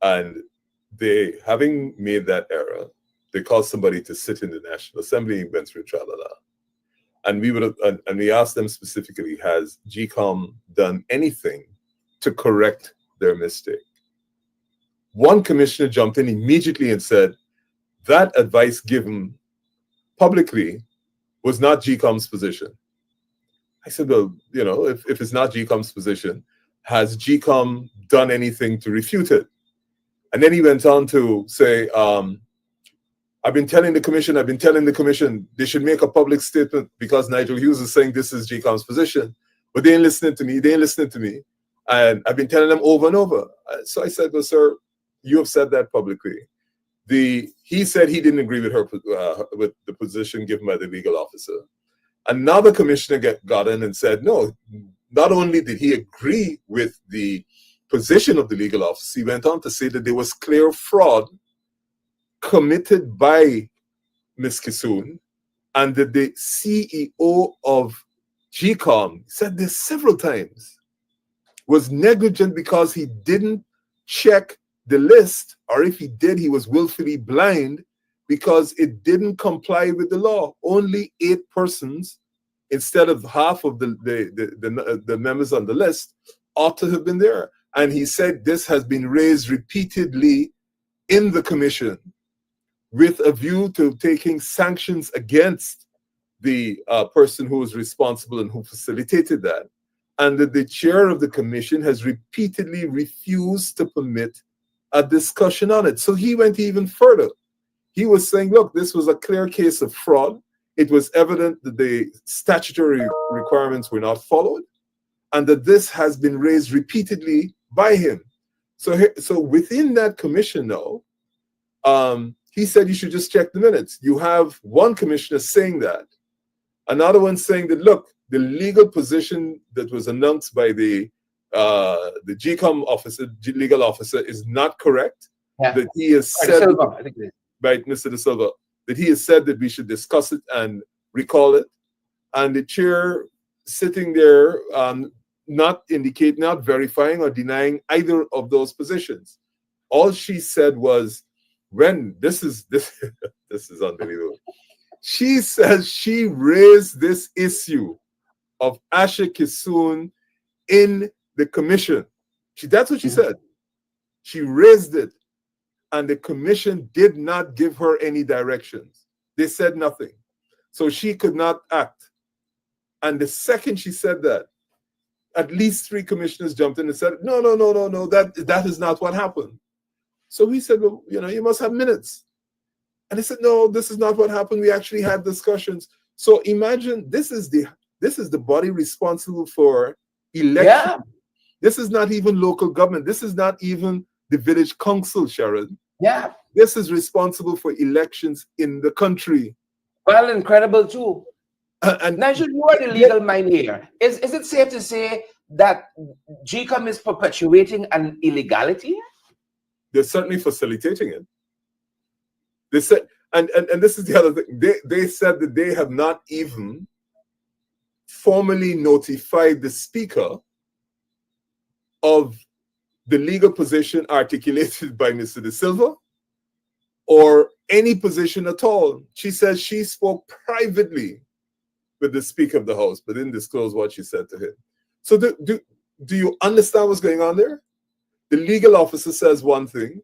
And they, having made that error, they caused somebody to sit in the National Assembly and went through tralala. And we asked them specifically, has GECOM done anything to correct their mistake? One commissioner jumped in immediately and said that advice given publicly was not GECOM's position. I said, well, if it's not GECOM's position, has GECOM done anything to refute it? And then he went on to say, I've been telling the commission they should make a public statement because Nigel Hughes is saying this is GECOM's position, but they ain't listening to me. And I've been telling them over and over. So I said, well, sir, you have said that publicly. He said he didn't agree with with the position given by the legal officer. Another commissioner got in and said, no, not only did he agree with the position of the legal officer, he went on to say that there was clear fraud committed by Ms. Kisoon, and that the CEO of GECOM said this several times, was negligent because he didn't check the list, or if he did, he was willfully blind because it didn't comply with the law. Only 8 persons, instead of half of the members on the list, ought to have been there. And he said this has been raised repeatedly in the commission with a view to taking sanctions against the person who was responsible and who facilitated that. And that the chair of the commission has repeatedly refused to permit a discussion on it. So he went even further. He was saying, look, this was a clear case of fraud. It was evident that the statutory requirements were not followed, and that this has been raised repeatedly by him. So within that commission now, he said you should just check the minutes. You have one commissioner saying that, another one saying that, look, the legal position that was announced by the GECOM officer, legal officer, is not correct. Yeah. That he has said, right, Mr. De Silva, that he has said that we should discuss it and recall it. And the chair sitting there, not verifying or denying either of those positions. All she said was, when this is unbelievable. She says she raised this issue of Asha Kisoon in the commission. That's what she said. She raised it, and the commission did not give her any directions. They said nothing. So she could not act. And the second she said that, at least 3 commissioners jumped in and said, no, that is not what happened. So we said, well, you must have minutes. And they said, no, this is not what happened. We actually had discussions. So imagine this is the body responsible for election. Yeah. This is not even local government. This is not even the village council, Sharon. Yeah. This is responsible for elections in the country. Well, incredible too. And Nigel, you are the legal mind here. Is it safe to say that GECOM is perpetuating an illegality? They're certainly facilitating it. They said, and this is the other thing. They said that they have not even formally notified the speaker of the legal position articulated by Mr. De Silva or any position at all. She says she spoke privately with the Speaker of the House, but didn't disclose what she said to him. So do you understand what's going on there? The legal officer says one thing.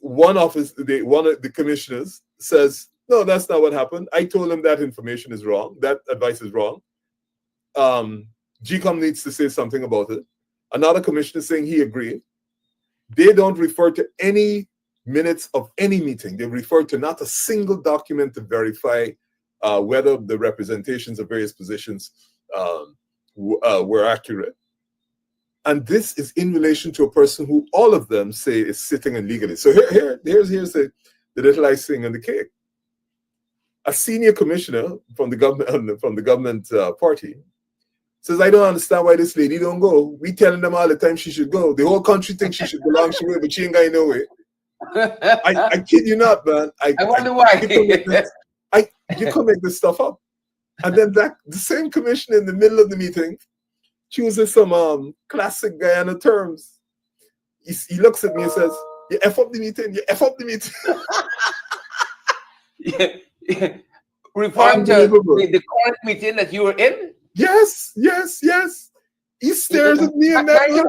One of the commissioners says, no, that's not what happened. I told him that information is wrong. That advice is wrong. GECOM needs to say something about it. Another commissioner saying he agreed. They don't refer to any minutes of any meeting. They refer to not a single document to verify whether the representations of various positions were accurate. And this is in relation to a person who all of them say is sitting illegally. So here's the little icing on the cake. A senior commissioner from the government party says, I don't understand why this lady don't go. We telling them all the time she should go. The whole country thinks she should belong she will, but she ain't going nowhere. I kid you not, man. I wonder why. You can make this stuff up. And then the same commissioner in the middle of the meeting chooses some classic Guyana terms. He looks at me and says, you F up the meeting, you F up the meeting. Yeah. Referring to the current meeting that you were in? Yes. He stares at me and Nigel,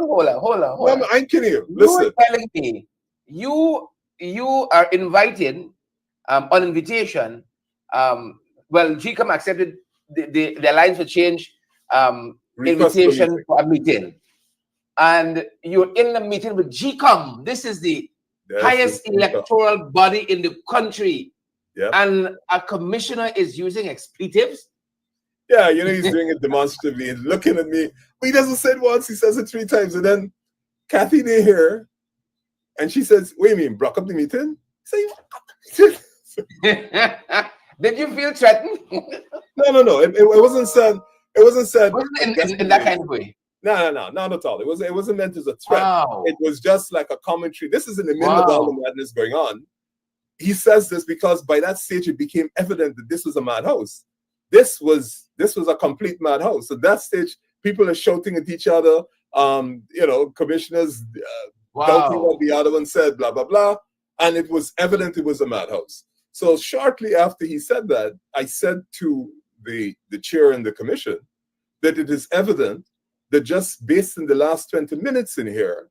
hold on. No, I'm kidding you. Listen. You are telling me you are invited on invitation. Well, GECOM accepted the Alliance for Change invitation for a meeting. And you're in the meeting with GECOM. This is the highest electoral body in the country. Yeah. And a commissioner is using expletives. Yeah, he's doing it demonstratively. He's looking at me. But he doesn't say it once, he says it 3 times. And then Kathy they here, and she says, wait a minute, broke up the meeting? Did you feel threatened? No. It wasn't said. It wasn't said in that kind of way. No, not at all. It wasn't meant as a threat. Wow. It was just like a commentary. This is in the middle of all the madness going on. He says this because by that stage it became evident that this was a madhouse. This was a complete madhouse. At that stage, people are shouting at each other. Commissioners doubting what the other one said, blah blah blah, and it was evident it was a madhouse. So shortly after he said that, I said to the chair in the commission that it is evident that just based on the last 20 minutes in here,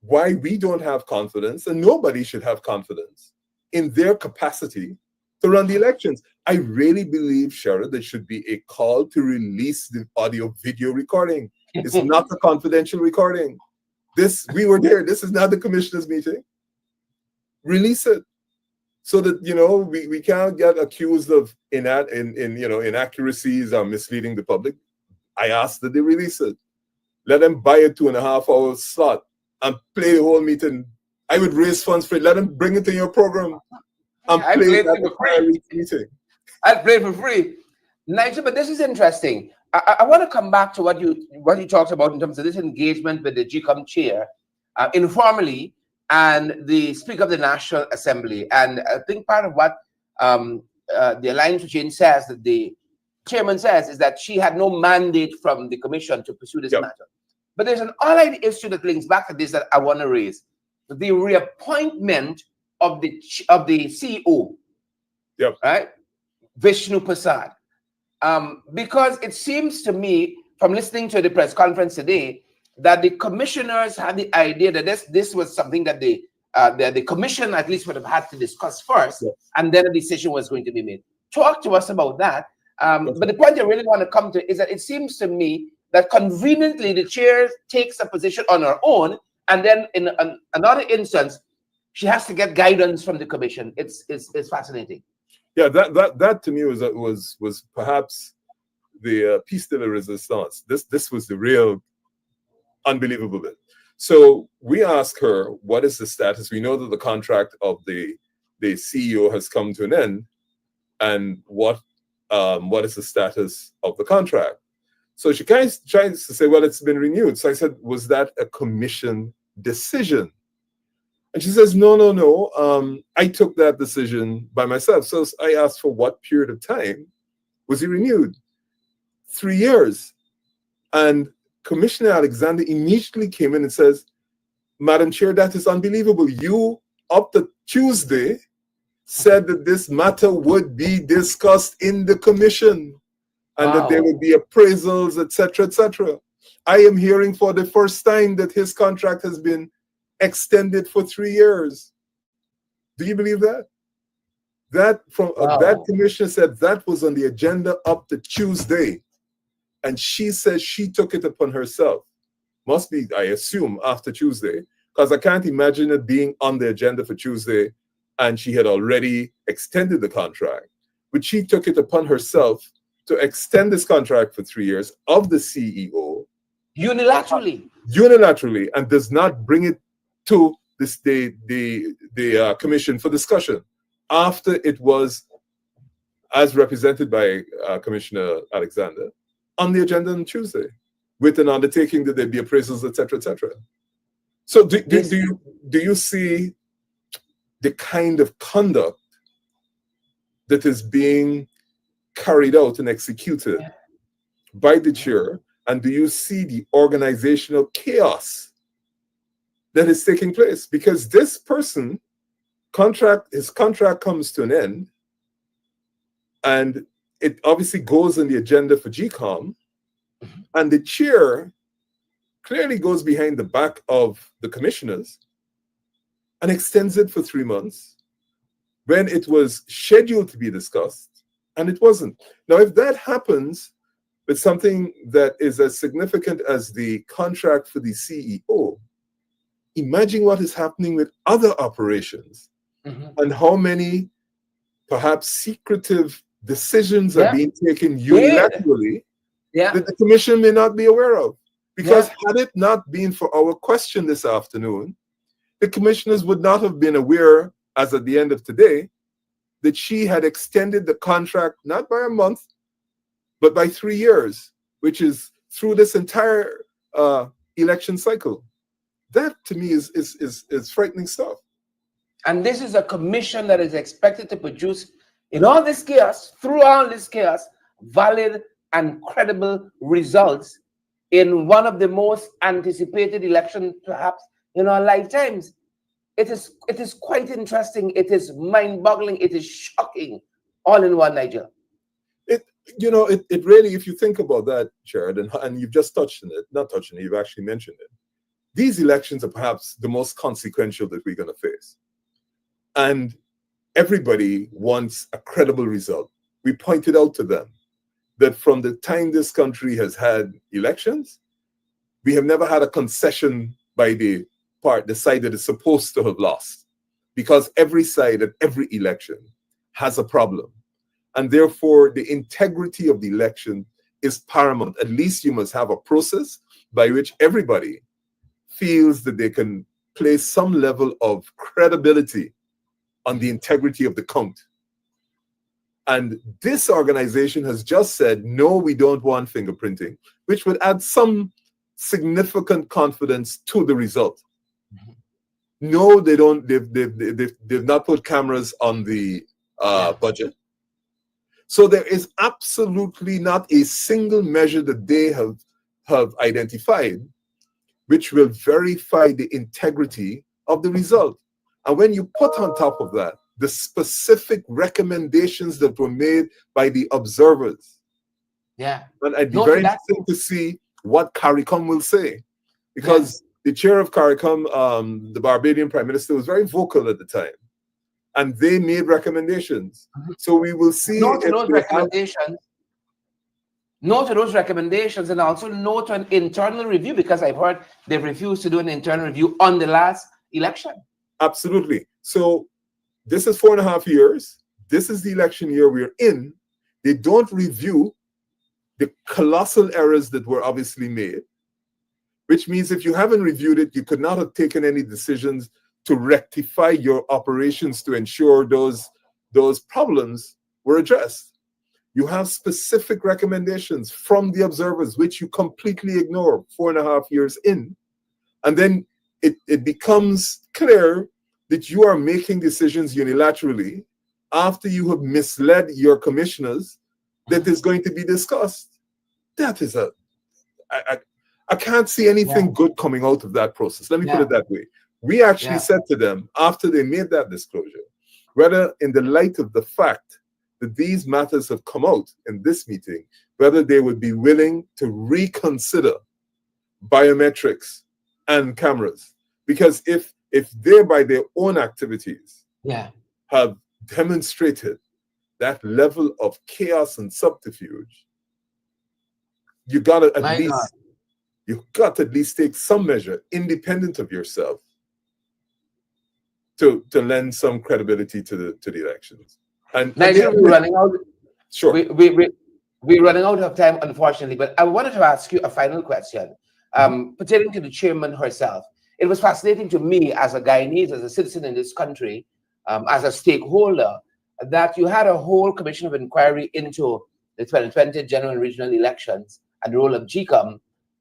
why we don't have confidence, and nobody should have confidence in their capacity to run the elections. I really believe, Sharon, there should be a call to release the audio-video recording. It's not a confidential recording. We were there. This is not the commissioners' meeting. Release it so that we can't get accused of inaccuracies or misleading the public. I asked that they release it. Let them buy a 2.5-hour slot and play the whole meeting. I would raise funds for it. Let them bring it to your program and play that meeting. I'll play for free. Nigel, but this is interesting. I want to come back to what you talked about in terms of this engagement with the GECOM chair informally, and the Speaker of the National Assembly. And I think part of what the Alliance for Change says, that the chairman says, is that she had no mandate from the commission to pursue this matter. But there's an allied issue that links back to this that I want to raise: the reappointment of the CEO, right, Vishnu Prasad. Because it seems to me, from listening to the press conference today, that the commissioners had the idea that this was something that the commission at least would have had to discuss first, and then a decision was going to be made. Talk to us about that. But the point I really want to come to is that it seems to me that conveniently the chair takes a position on her own, and then in another instance, she has to get guidance from the commission. It's fascinating. Yeah, that to me was perhaps the piece de la resistance. This was the real unbelievable bit. So we asked her, what is the status? We know that the contract of the CEO has come to an end, and what is the status of the contract? So she kind of tries to say, well, it's been renewed. So I said, was that a commission decision? And she says, no. I took that decision by myself. So I asked, for what period of time was it renewed? 3 years. And Commissioner Alexander immediately came in and says, Madam Chair, that is unbelievable. You, up to Tuesday, said that this matter would be discussed in the commission, and that there would be appraisals, etc., etc. I am hearing for the first time that his contract has been extended for 3 years. Do you believe that? That commissioner said that was on the agenda up to Tuesday, and she says she took it upon herself. Must be, I assume, after Tuesday, because I can't imagine it being on the agenda for Tuesday and she had already extended the contract. But she took it upon herself to extend this contract for 3 years of the CEO unilaterally, and does not bring it to the commission for discussion after it was, as represented by Commissioner Alexander, on the agenda on Tuesday, with an undertaking that there'd be appraisals, etc., etc. So do you see the kind of conduct that is being carried out and executed by the chair, and do you see the organizational chaos that is taking place? Because this person, his contract comes to an end, and it obviously goes on the agenda for GECOM, and the chair clearly goes behind the back of the commissioners and extends it for 3 months when it was scheduled to be discussed, and it wasn't. Now, if that happens with something that is as significant as the contract for the CEO, imagine what is happening with other operations, and how many perhaps secretive decisions are being taken unilaterally that the commission may not be aware of. Because had it not been for our question this afternoon, the commissioners would not have been aware, as at the end of today, that she had extended the contract not by a month, but by 3 years, which is through this entire election cycle. That, to me, is frightening stuff. And this is a commission that is expected to produce, in all this chaos, through all this chaos, valid and credible results in one of the most anticipated elections, perhaps, in our lifetimes. It is quite interesting. It is mind-boggling. It is shocking, all in one, Nigel. It really, if you think about that, Jared, and you've just touched on it, not touched on it, you've actually mentioned it. These elections are perhaps the most consequential that we're going to face. And everybody wants a credible result. We pointed out to them that from the time this country has had elections, we have never had a concession by the side that is supposed to have lost, because every side at every election has a problem. And therefore, the integrity of the election is paramount. At least you must have a process by which everybody feels that they can place some level of credibility on the integrity of the count. And this organization has just said, no, we don't want fingerprinting, which would add some significant confidence to the result. No, they don't. They've not put cameras on the budget. So there is absolutely not a single measure that they have identified which will verify the integrity of the result. And when you put on top of that the specific recommendations that were made by the observers, and I'd be very interested to see what CARICOM will say, because the chair of CARICOM, the Barbadian Prime Minister, was very vocal at the time, and they made recommendations. So we will see. No to those recommendations. No to those recommendations, and also no to an internal review, because I've heard they've refused to do an internal review on the last election. Absolutely. So this is 4.5 years. This is the election year we're in. They don't review the colossal errors that were obviously made, which means if you haven't reviewed it, you could not have taken any decisions to rectify your operations to ensure those problems were addressed. You have specific recommendations from the observers, which you completely ignore 4.5 years in. And then it becomes clear that you are making decisions unilaterally after you have misled your commissioners that is going to be discussed. That is I can't see anything good coming out of that process. Let me put it that way. We actually said to them after they made that disclosure, whether in the light of the fact that these matters have come out in this meeting, whether they would be willing to reconsider biometrics and cameras. Because if they, by their own activities, have demonstrated that level of chaos and subterfuge, you got to at least take some measure, independent of yourself, to lend some credibility to the elections. And Nigel, we're running out. Sure. We're running out of time, unfortunately, but I wanted to ask you a final question pertaining to the chairman herself. It was fascinating to me as a Guyanese, as a citizen in this country, as a stakeholder, that you had a whole commission of inquiry into the 2020 general and regional elections and the role of GECOM,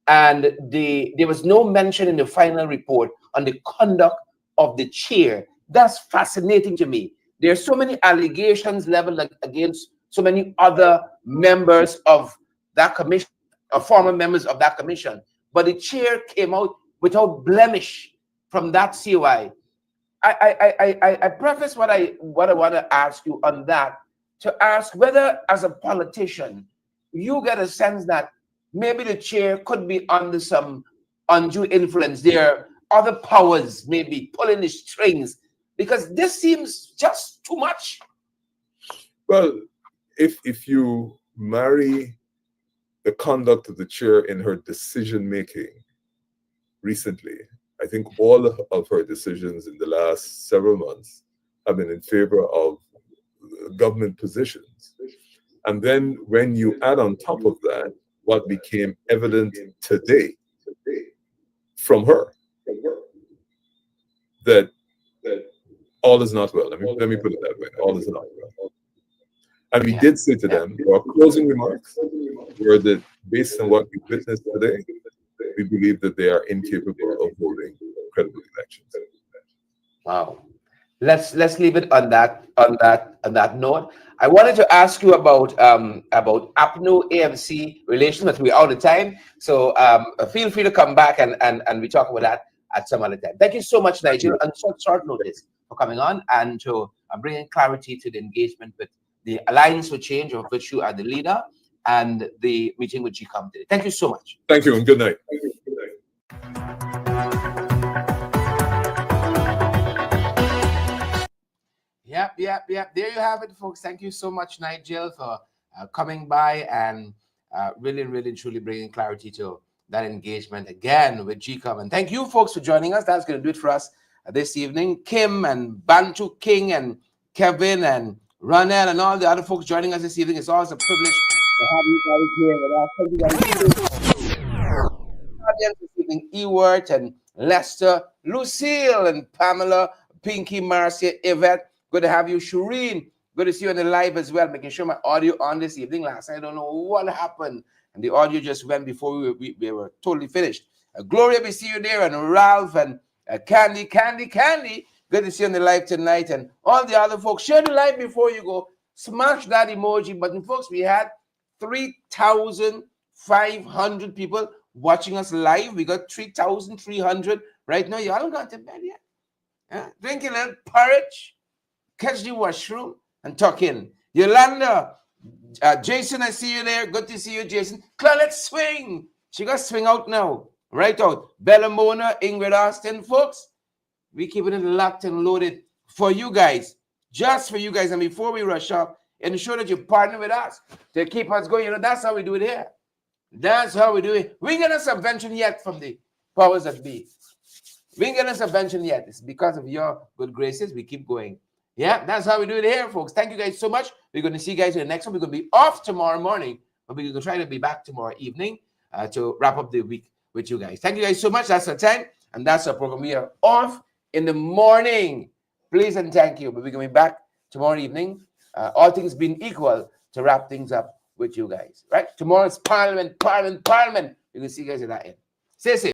and there was no mention in the final report on the conduct of the chair. That's fascinating to me. There are so many allegations leveled against so many other members of that commission, or former members of that commission, but the chair came out without blemish from that COI. I preface what I want to ask you on that, to ask whether, as a politician, you get a sense that maybe the chair could be under some undue influence. There are other powers maybe pulling the strings, because this seems just too much. Well, if you marry the conduct of the chair in her decision making recently, I think all of her decisions in the last several months have been in favor of government positions. And then when you add on top of that what became evident today from her, that all is not well. Let me put it that way. All is not well. And we did say to them, our closing remarks were that based on what we witnessed today, we believe that they are incapable of holding credible elections. Wow. Let's leave it on that note. I wanted to ask you about APNO AMC relations, but we're out of time. So feel free to come back and we talk about that at some other time. Thank you so much, Nigel, on short notice for coming on and to bringing clarity to the engagement with the Alliance for Change, of which you are the leader, and the meeting with GECOM today. Thank you so much. Thank you, and good night. Yep. There you have it, folks. Thank you so much, Nigel, for coming by and really, truly bringing clarity to that engagement again with GECOM. And thank you, folks, for joining us. That's going to do it for us this evening. Kim and Bantu King and Kevin and Ronel and all the other folks joining us this evening. It's always a privilege to have you guys here with us. Thank you guys. Audience this evening, Ewart and Lester, Lucille and Pamela, Pinky, Marcia, Yvette. Good to have you, Shireen. Good to see you on the live as well. Making sure my audio on this evening. Last night, I don't know what happened, and the audio just went before we were totally finished. Gloria, we see you there, and Ralph and Candy. Good to see you on the live tonight. And all the other folks, share the live before you go. Smash that emoji button. Folks, we had 3,500 people watching us live. We got 3,300 right now. Y'all haven't gone to bed yet. Drink a little porridge, catch the washroom, and tuck in. Yolanda, Jason, I see you there. Good to see you, Jason. Claire, let's swing. She got to swing out now. Right out. Bella Mona, Ingrid Austin, folks. We keeping it locked and loaded for you guys. Just for you guys. And before we rush up, ensure that you partner with us to keep us going. You know, that's how we do it here. That's how we do it. We ain't get a subvention yet from the powers that be. We ain't get a subvention yet. It's because of your good graces. We keep going. Yeah, that's how we do it here, folks. Thank you guys so much. We're going to see you guys in the next one. We're going to be off tomorrow morning, but we're going to try to be back tomorrow evening to wrap up the week with you guys. Thank you guys so much. That's our time, and that's our program. We are off in the morning. Please and thank you. But we're going to be back tomorrow evening, all things being equal, to wrap things up with you guys. Right? Tomorrow is Parliament. We're going to see you guys at that end. Stay safe.